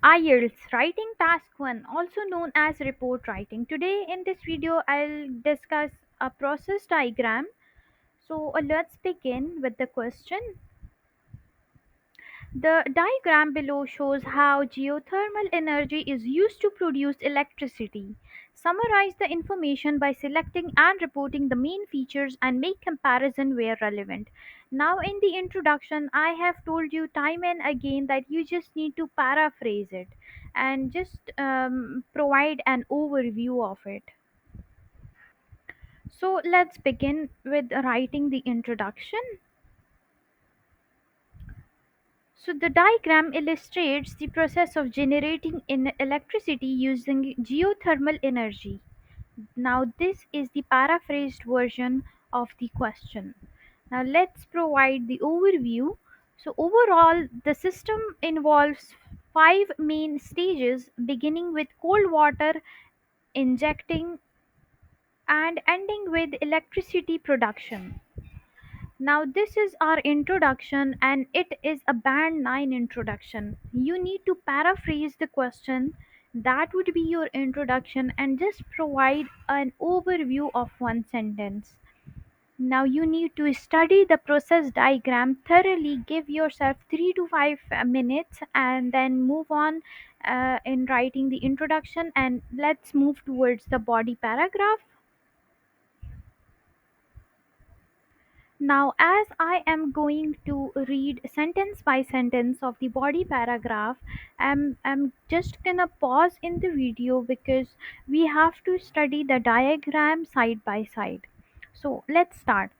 Ielts writing task 1, also known as report writing. Today in this video I'll discuss a process diagram. So let's begin with the question. The diagram below shows how geothermal energy is used to produce electricity. Summarize the information by selecting and reporting the main features and make comparison where relevant. Now, in the introduction, I have told you time and again that you just need to paraphrase it and just provide an overview of it. So, let's begin with writing the introduction. So the diagram illustrates the process of generating electricity using geothermal energy. Now this is the paraphrased version of the question. Now let's provide the overview. So overall the system involves five main stages, beginning with cold water injecting and ending with electricity production. Now, this is our introduction, and it is a band 9 introduction. You need to paraphrase the question. That would be your introduction, and just provide an overview of one sentence. Now, you need to study the process diagram thoroughly, give yourself 3 to 5 minutes, and then move on in writing the introduction. And let's move towards the body paragraph. Now, as I am going to read sentence by sentence of the body paragraph, I'm just gonna pause in the video because we have to study the diagram side by side. So, let's start.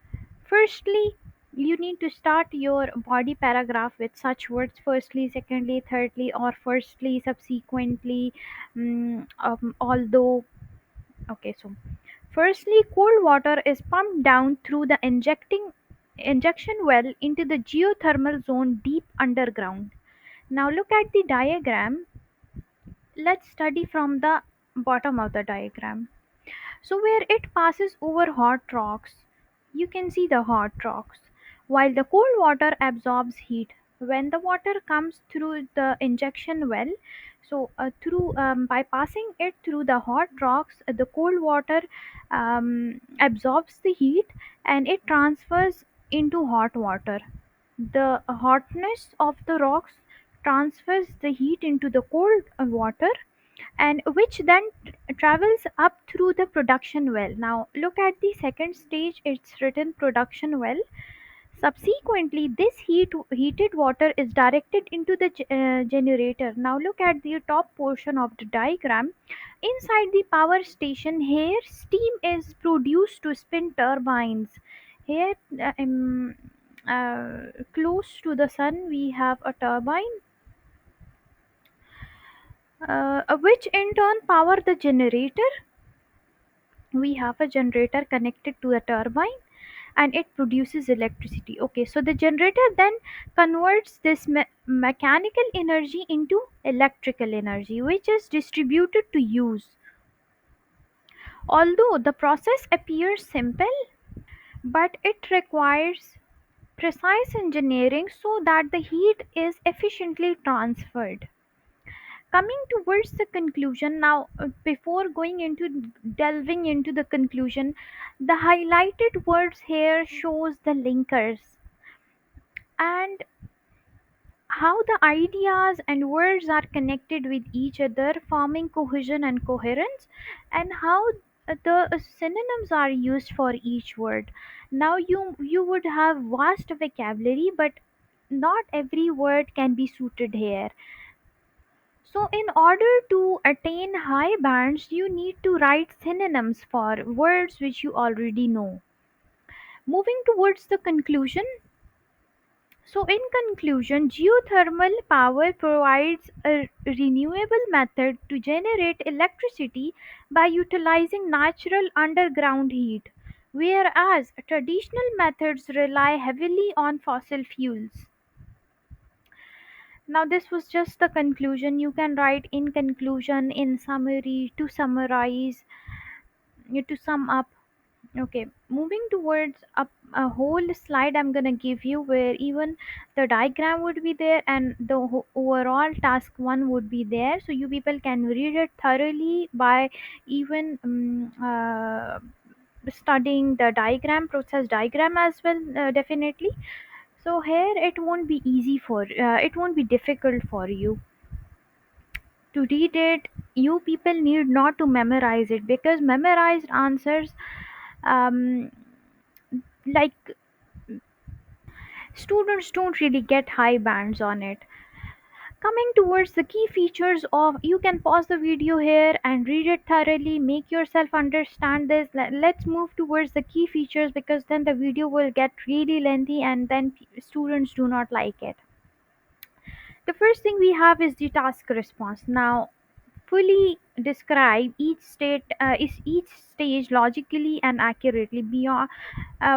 Firstly, you need to start your body paragraph with such words: firstly, secondly, thirdly, or firstly, subsequently, although. Okay, so firstly, cold water is pumped down through the injection well into the geothermal zone deep underground. Now look at the diagram. Let's study from the bottom of the diagram. So where it passes over hot rocks, you can see the hot rocks, while the cold water absorbs heat. When the water comes through the injection well, so through by passing it through the hot rocks, the cold water absorbs the heat and it transfers into hot water. The hotness of the rocks transfers the heat into the cold water, and which then travels up through the production well. Now look at the second stage, it's written production well. Subsequently, this heated water is directed into the generator. Now look at the top portion of the diagram. Inside the power station, here steam is produced to spin turbines. Here, close to the sun, we have a turbine, which in turn power the generator. We have a generator connected to a turbine and it produces electricity. Okay, so the generator then converts this mechanical energy into electrical energy, which is distributed to use. Although the process appears simple, but it requires precise engineering so that the heat is efficiently transferred. Coming towards the conclusion now, before going into delving into the conclusion, the highlighted words here shows the linkers and how the ideas and words are connected with each other, forming cohesion and coherence, and how the synonyms are used for each word. Now you would have vast vocabulary, but not every word can be suited here. So, in order to attain high bands, you need to write synonyms for words which you already know. Moving towards the conclusion. So, in conclusion, geothermal power provides a renewable method to generate electricity by utilizing natural underground heat, whereas traditional methods rely heavily on fossil fuels. Now, this was just the conclusion. You can write in conclusion, in summary, to summarize, to sum up. Okay, moving towards a whole slide I'm gonna give you where even the diagram would be there and the overall task 1 would be there, so you people can read it thoroughly by even studying the diagram, process diagram as well, definitely. So here it won't be easy for it won't be difficult for you to read it. You people need not to memorize it because memorized answers, um, like, students don't really get high bands on it. Coming towards the key features of, you can pause the video here and read it thoroughly, make yourself understand this. Let's move towards the key features because then the video will get really lengthy and then students do not like it. The first thing we have is the task response. Now, fully describe each state is each stage logically and accurately beyond,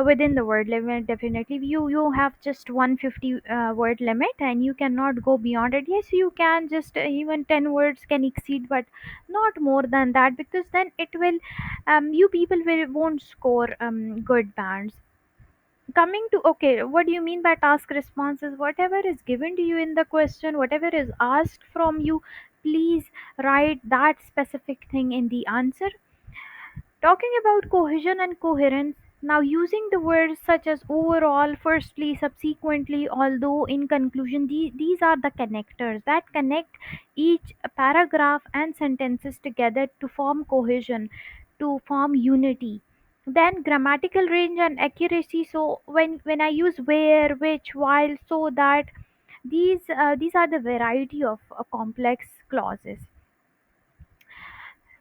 within the word limit. Definitely you have just 150 word limit and you cannot go beyond it. Yes, you can just even 10 words can exceed, but not more than that because then it will, you people will won't score good bands. Coming to, okay, what do you mean by task responses? Whatever is given to you in the question, whatever is asked from you, please write that specific thing in the answer. Talking about cohesion and coherence, now using the words such as overall, firstly, subsequently, although, in conclusion, these are the connectors that connect each paragraph and sentences together to form cohesion, to form unity. Then grammatical range and accuracy. So when I use where, which, while, so that, these are the variety of complex clauses.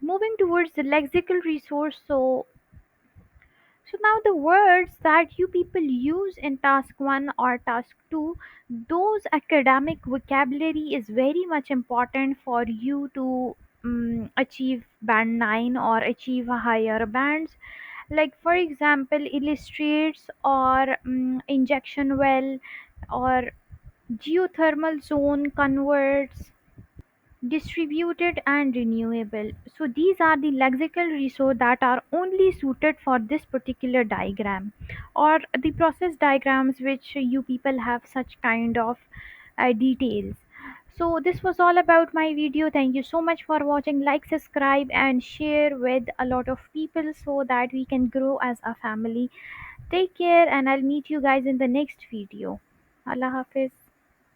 Moving towards the lexical resource, so now the words that you people use in task 1 or task 2, those academic vocabulary is very much important for you to achieve band 9 or achieve a higher bands. Like for example, illustrates or injection well or geothermal zone, converts, distributed and renewable. So these are the lexical resources that are only suited for this particular diagram or the process diagrams which you people have such kind of details. So this was all about my video. Thank you so much for watching. Like, subscribe and share with a lot of people so that we can grow as a family. Take care and I'll meet you guys in the next video. Allah Hafiz.